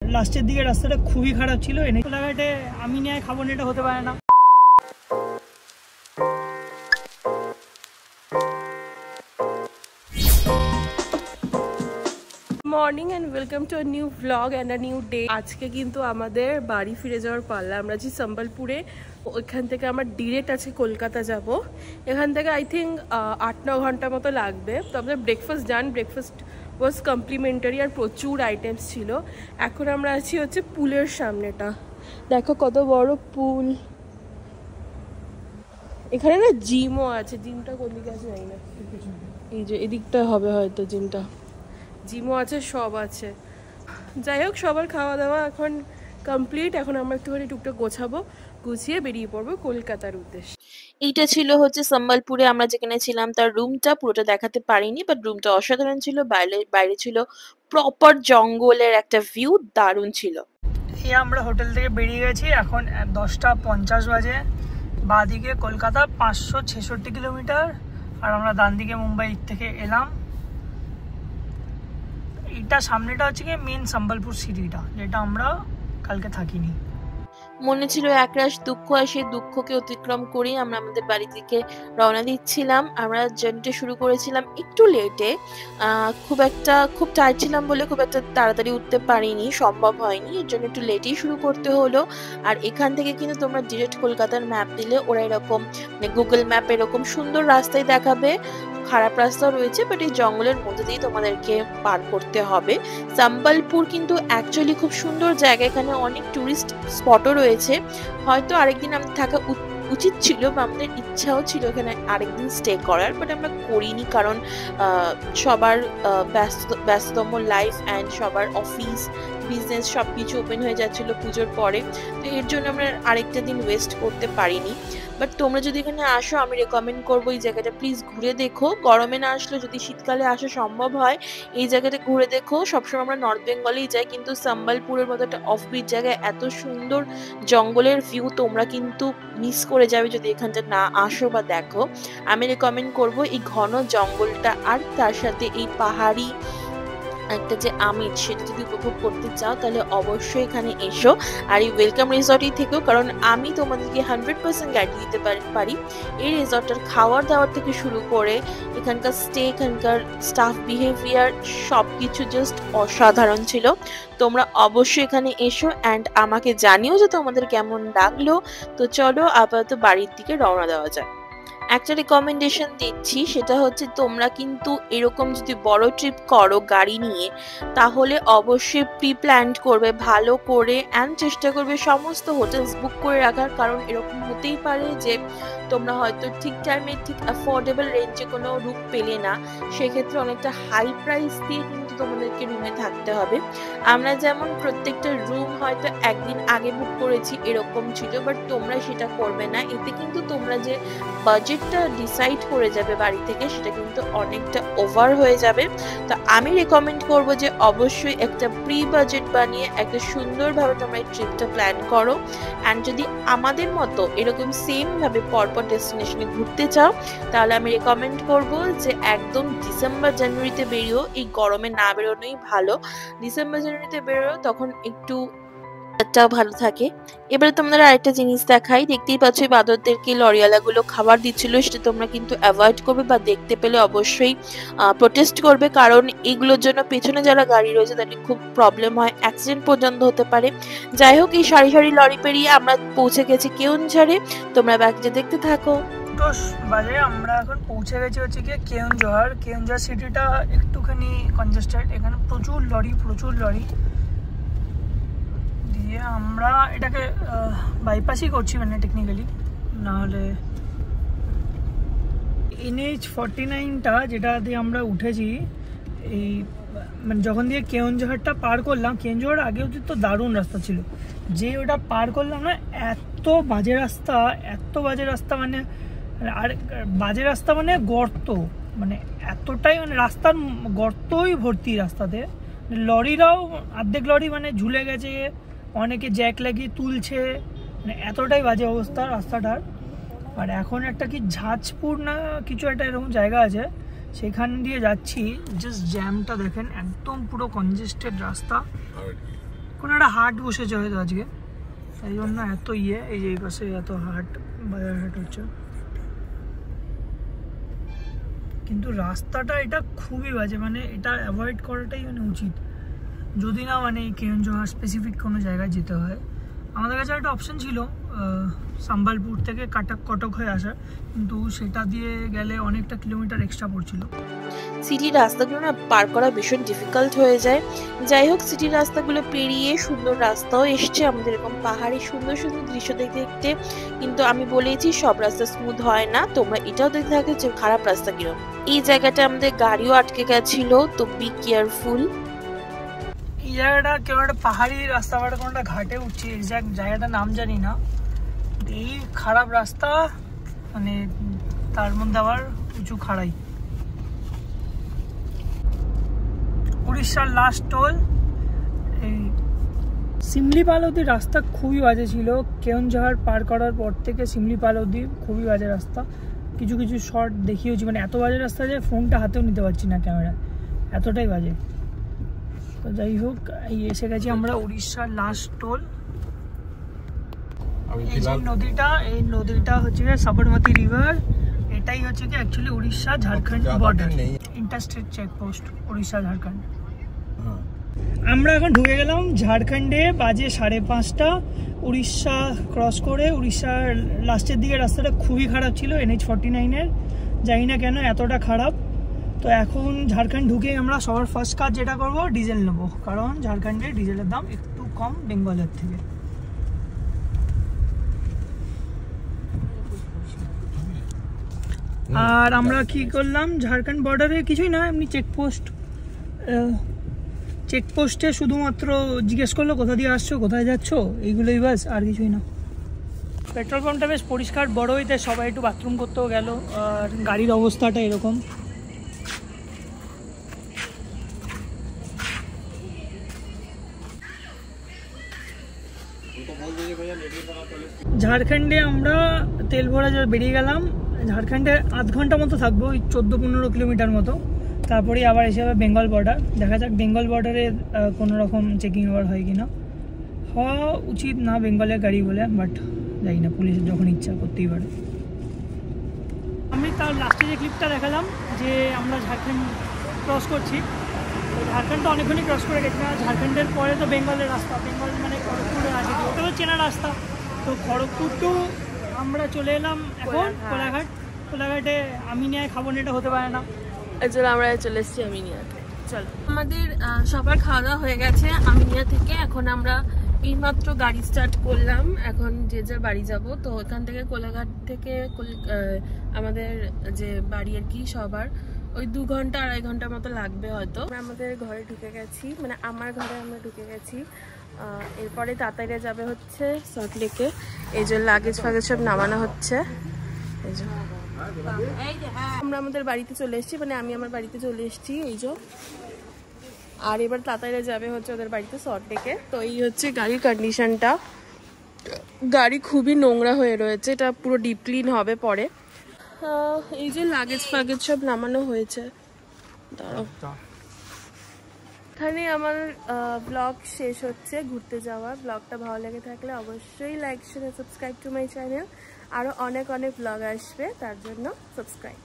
লাস্টের দিকে রাস্তাটা খুবই খারাপ ছিল, এনে কোলাঘাটে আমি নিয়ে খাবো না, এটা হতে পারে না। Morning and welcome to a new vlog and a new day. আজকে কিন্তু আমাদের বাড়ি ফিরে যাওয়ার পাল্লা। আমরা আছি সম্বলপুরে, ওইখান থেকে আমার ডিরেক্ট আছে কলকাতা যাব। এখান থেকে আই থিঙ্ক 8-9 ঘন্টা মতো লাগবে। তো আমাদের ব্রেকফাস্ট ডান, ব্রেকফাস্ট ওয়াজ কমপ্লিমেন্টারি আর প্রচুর আইটেমস ছিল। এখন আমরা আছি হচ্ছে পুলের সামনেটা, দেখো কত বড় পুল। এখানে না জিমও আছে, জিমটা কোন দিকে আছে জানি না, এই যে এদিকটা হবে হয়তো জিমটা, জিমও আছে, সব আছে। যাই হোক, সবার খাওয়া দাওয়া এখন কমপ্লিট। এখন আমরা একটুখানি টুকটাক গোছাবো, গুছিয়ে বেরিয়ে পড়বো কলকাতার উদ্দেশ্যে। এইটা ছিল হচ্ছে সম্বলপুরে আমরা যেখানে ছিলাম তার রুমটা, পুরোটা দেখাতে পারিনি, বাট রুমটা অসাধারণ ছিল। বাইরে ছিল প্রপার জঙ্গলের একটা ভিউ, দারুণ ছিল। এই আমরা হোটেল থেকে বেরিয়ে গেছি, এখন 10:50 বাজে। বাঁ দিকে কলকাতা 566 কিলোমিটার, আর আমরা ডান দিকে মুম্বাই থেকে এলাম। এটা সামনেটা হচ্ছে কি মেন সম্বলপুর সিটিটা, যেটা আমরা কালকে থাকিনি। মনে ছিল একরাশ দুঃখ, আর সেই দুঃখকে অতিক্রম করেই আমরা আমাদের বাড়ি থেকে রওনা দিচ্ছিলাম। আমরা জার্নিটা শুরু করেছিলাম একটু লেটে, খুব টায়ার্ড ছিলাম বলে খুব একটা তাড়াতাড়ি উঠতে পারিনি, সম্ভব হয়নি, এর জন্য একটু লেটেই শুরু করতে হলো। আর এখান থেকে কিন্তু তোমরা ডিরেক্ট কলকাতার ম্যাপ দিলে ওরা এরকম গুগল ম্যাপ এরকম সুন্দর রাস্তায় দেখাবে, খারাপ রাস্তাও রয়েছে, বাট এই জঙ্গলের মধ্যে দিয়ে তোমাদেরকে পার করতে হবে। সম্বলপুর কিন্তু অ্যাকচুয়ালি খুব সুন্দর জায়গা, এখানে অনেক টুরিস্ট স্পটও রয়েছে। হয়তো আরেকদিন আমাদের থাকা উচিত ছিল বা আমাদের ইচ্ছাও ছিল এখানে আরেকদিন স্টে করার, বাট আমরা করিনি, কারণ সবার ব্যস্ততম লাইফ অ্যান্ড সবার অফিস বিজনেস সব কিছু ওপেন হয়ে যাচ্ছিলো পুজোর পরে, তো এর জন্য আমরা আরেকটা দিন ওয়েস্ট করতে পারিনি। বাট তোমরা যদি এখানে আসো, আমি রেকমেন্ড করবো এই জায়গাটা প্লিজ ঘুরে দেখো। গরমে না আসলে যদি শীতকালে আসা সম্ভব হয়, এই জায়গাটা ঘুরে দেখো। সবসময় আমরা নর্থ বেঙ্গলেই যাই, কিন্তু সম্বলপুরের মতো একটা অফবিট জায়গায় এত সুন্দর জঙ্গলের ভিউ তোমরা কিন্তু মিস করে যাবে যদি এখানটা না আসো বা দেখো। আমি রেকমেন্ড করবো এই ঘন জঙ্গলটা, আর তার সাথে এই পাহাড়ি একটা যে আমেজ, সেটা যদি উপভোগ করতে চাও তাহলে অবশ্যই এখানে এসো। আর এই ওয়েলকাম রিসর্টই থেকেও, কারণ আমি তোমাদেরকে 100% গ্যারান্টি দিতে পারি এই রিসর্টটার খাওয়ার দাওয়ার থেকে শুরু করে এখানকার স্টে, এখানকার স্টাফ বিহেভিয়ার সব কিছু জাস্ট অসাধারণ ছিল। তোমরা অবশ্যই এখানে এসো অ্যান্ড আমাকে জানিও যে তোমাদের কেমন লাগলো। তো চলো আপাতত বাড়ির দিকে রওনা দেওয়া যায়। একটা রিকমেন্ডেশন দিচ্ছি, সেটা হচ্ছে তোমরা কিন্তু এরকম যদি বড় ট্রিপ করো গাড়ি নিয়ে, তাহলে অবশ্যই প্রি প্ল্যান্ড করবে ভালো করে অ্যান্ড চেষ্টা করবে সমস্ত হোটেলস বুক করে রাখার, কারণ এরকম হতেই পারে যে তোমরা হয়তো ঠিক টাইমে ঠিক অ্যাফোর্ডেবল রেঞ্জে কোনো রুম পেলে না, সেক্ষেত্রে অনেকটা হাই প্রাইস দিয়ে কিন্তু তোমাদেরকে রুমে থাকতে হবে। আমরা যেমন প্রত্যেকটা রুম হয়তো একদিন আগে বুক করেছি এরকম ছিল, বাট তোমরা সেটা করবে না, এতে কিন্তু তোমরা যে বাজেটটা ডিসাইড করে যাবে বাড়ি থেকে, সেটা কিন্তু অনেকটা ওভার হয়ে যাবে। তো আমি রেকমেন্ড করবো যে অবশ্যই একটা প্রি বাজেট বানিয়ে একটা সুন্দরভাবে তোমরা এই ট্রিপটা প্ল্যান করো। অ্যান্ড যদি আমাদের মতো এরকম সেম ভাবে পরপর ডেস্টিনেশনে ঘুরতে চাও, তাহলে আমি রেকমেন্ড করবো যে একদম ডিসেম্বর জানুয়ারিতে বেরিও, এই গরমে না বেরোনোই ভালো। ডিসেম্বর জানুয়ারিতে বেরো, তখন একটু ভালো থাকে। এবারে তোমাদের আরেকটা জিনিস দেখাই, দেখতেই পাচ্ছ বাঁদরদেরকে লরিওয়ালাগুলো খাবার দিচ্ছিল, সেটা তোমরা কিন্তু অ্যাভয়েড করবে বা দেখতে পেলে অবশ্যই প্রোটেস্ট করবে, কারণ এগুলোর জন্য পেছনে যারা গাড়ি রয়েছে তাদের খুব প্রবলেম হয়, অ্যাক্সিডেন্ট পর্যন্ত হতে পারে। যাই হোক, এই সারি সারি লরি পেরিয়ে আমরা পৌঁছে গেছি কেওনঝড়ে। তোমরা ব্যাকে দেখতে থাকো। 10 বাজে আমরা এখন পৌঁছে গেছি হচ্ছে কি কেওনঝড়। কেওনঝড় সিটিটা একটুখানি কনজেস্টেড, এখানে প্রচুর লরি দিয়ে আমরা এটাকে বাইপাসই করছি, মানে টেকনিক্যালি নাহলে NH49টা যেটা দিয়ে আমরা উঠেছি, এই মানে যখন দিয়ে কেওনঝড়টা পার করলাম, কেওনঝড় আগেও তো দারুণ রাস্তা ছিল, যে ওটা পার করলাম না, এত বাজে রাস্তা মানে, আর বাজে রাস্তা মানে গর্ত, মানে এতটাই, মানে রাস্তার গর্তই ভর্তি রাস্তাতে। লরিরাও অর্ধেক লরি মানে ঝুলে গেছে, অনেকে জ্যাক লাগিয়ে তুলছে, মানে এতটাই বাজে অবস্থা রাস্তাটার। আর এখন একটা কি ঝাঁজপুর না কিছু একটা এরকম জায়গা আছে, সেখান দিয়ে যাচ্ছি, জাস্ট জ্যামটা দেখেন, একদম পুরো কনজেস্টেড রাস্তা। কোনো একটা হাট বসেছে হয়তো আজকে, তাই জন্য এত এই যে এই পাশে এত হাট, বাজার হাট হচ্ছে। কিন্তু রাস্তাটা এটা খুবই বাজে, মানে এটা অ্যাভয়েড করাটাই মানে উচিত, যদি না মানে এই কেওনঝড় স্পেসিফিক কোনো জায়গায় যেতে হয়। আমাদের কাছে একটা অপশন ছিল সাম্বালপুর থেকে কটক হয়ে আসা, কিন্তু সেটা দিয়ে গেলে অনেকটা কিলোমিটার এক্সট্রা পড়ছিল। সিটির রাস্তাগুলো না পার করা ভীষণ ডিফিকাল্ট হয়ে যায়। যাই হোক, সিটির রাস্তাগুলো পেরিয়ে সুন্দর রাস্তাও এসছে আমাদের, এরকম পাহাড়ে সুন্দর সুন্দর দৃশ্য দেখতে দেখতে। কিন্তু আমি বলেছি সব রাস্তা স্মুথ হয় না, তোমরা এটাও দেখতে থাকো যে খারাপ রাস্তা কিরকম। এই জায়গাটা আমাদের গাড়িও আটকে গেছিল, তো বি কেয়ারফুল। এই জায়গাটা কেউ একটা পাহাড়ি রাস্তা বা কোনোটা ঘাটে উঠছি, এক্সাক্ট জায়গাটার নাম জানি না। এই খারাপ রাস্তা, মানে তার মধ্যে আবার উঁচু খাড়াই। উড়িষ্যার লাস্ট টোল। এই সিমলিপাল অবধি রাস্তা খুবই বাজে ছিল, কেওনঝড় পার করার পর থেকে সিমলিপাল অবধি খুবই বাজে রাস্তা। কিছু কিছু শর্ট দেখিয়েছি, মানে এত বাজে রাস্তা যে ফোনটা হাতেও নিতে পারছি না ক্যামেরা, এতটাই বাজে। তো যাই হোক, এই এসে গেছি আমরা উড়িষ্যার লাস্ট টোল। এই নদীটা হচ্ছে সাবরমতী রিভার, এটাই হচ্ছে কি actually Orissa Jharkhand border, interstate checkpost Orissa Jharkhand. আমরা এখন ঢুকে গেলাম ঝাড়খণ্ডে, বাজে 5:30। উড়িষ্যা ক্রস করে উড়িষ্যার লাস্টের দিকে রাস্তাটা খুবই খারাপ ছিল NH-49-এর, জানি না কেন এতটা খারাপ। তো এখন ঝাড়খণ্ড ঢুকে আমরা সবার ফার্স্ট কাজ যেটা করব, ডিজেল নেবো, কারণ ঝাড়খণ্ডে ডিজেলের দাম একটু কম বেঙ্গলের থেকে। আর আমরা কি করলাম, ঝাড়খণ্ড বর্ডারে কিছুই না, এমনি চেকপোস্টে শুধুমাত্র জিজ্ঞেস করলো কোথা দিয়ে আসছো, কোথায় যাচ্ছ, এইগুলোই বাস, আর কিছুই না। পেট্রোল পাম্পটা বেশ পরিষ্কার বড় হইতে, সবাই একটু বাথরুম করতেও গেল। আর গাড়ির অবস্থাটা এরকম। ঝাড়খণ্ডে আমরা তেল ভরা বেরিয়ে গেলাম। ঝাড়খণ্ডে আধ ঘন্টা মতো থাকবো, ওই 14-15 কিলোমিটার মতো, তারপরে আবার এসে যাবে বেঙ্গল বর্ডার। দেখা যাক বেঙ্গল বর্ডারে কোনো রকম চেকিং ওভার হয় কিনা, হওয়া উচিত না বেঙ্গলের গাড়ি বলে, বাট জানি না, পুলিশের যখন ইচ্ছা করতেই পারে। আমি তার লাস্টে যে ক্লিপটা দেখালাম যে আমরা ঝাড়খণ্ড ক্রস করছি, তো ঝাড়খণ্ডটা অনেকক্ষণই ক্রস করে গেছি না। ঝাড়খণ্ডের পরে তো বেঙ্গলের রাস্তা, বেঙ্গল মানে খড়গপুরের আগে, ওটা তো চেনা রাস্তা। তো খড়গপুর টু আমরা চলে এলাম এখন কোলাঘাটে। আমিনিয়ায় খাবো না, এটা হতে পারে না, চলো আমরা চলে এসেছি আমিনিয়াতে। চলো, আমাদের সবার খাওয়া দাওয়া হয়ে গেছে আমিনিয়া থেকে। এখন আমরা এইমাত্র গাড়ি স্টার্ট করলাম, এখন যে যার বাড়ি যাব। তো এখান থেকে কোলাঘাট থেকে আমাদের যে বাড়ি আর কি সবার ওই 2 ঘন্টা 2.5 ঘন্টার মতো লাগবে হয়তো। আমরা আমাদের ঘরে ঢুকে গেছি, মানে আমার ঘরে আমরা ঢুকে গেছি। এরপরে তাড়াতাড়ি যাবে হচ্ছে সল্টলেকে, এই যে লাগেজ ফাগেজ সব নামানো হচ্ছে। এই যে আমরা আমাদের বাড়িতে চলে এসেছি, মানে আমি আমার বাড়িতে চলে এসেছি এই যে। আর এবার তাড়াতাড়ি যাবে হচ্ছে ওদের বাড়িতে সল্টলেকে। তো এই হচ্ছে গাড়ির কন্ডিশনটা, গাড়ি খুবই নোংরা হয়ে রয়েছে, এটা পুরো ডিপ ক্লিন হবে পরে। এই যে লাগেজ ফাগেজ সব নামানো হয়েছে। দাঁড়াও, এখানে আমার ব্লগ শেষ হচ্ছে, ঘুরতে যাওয়ার। ব্লগটা ভালো লেগে থাকলে অবশ্যই like share subscribe to my channel. আরও অনেক অনেক ব্লগ আসবে, তার জন্য সাবস্ক্রাইব।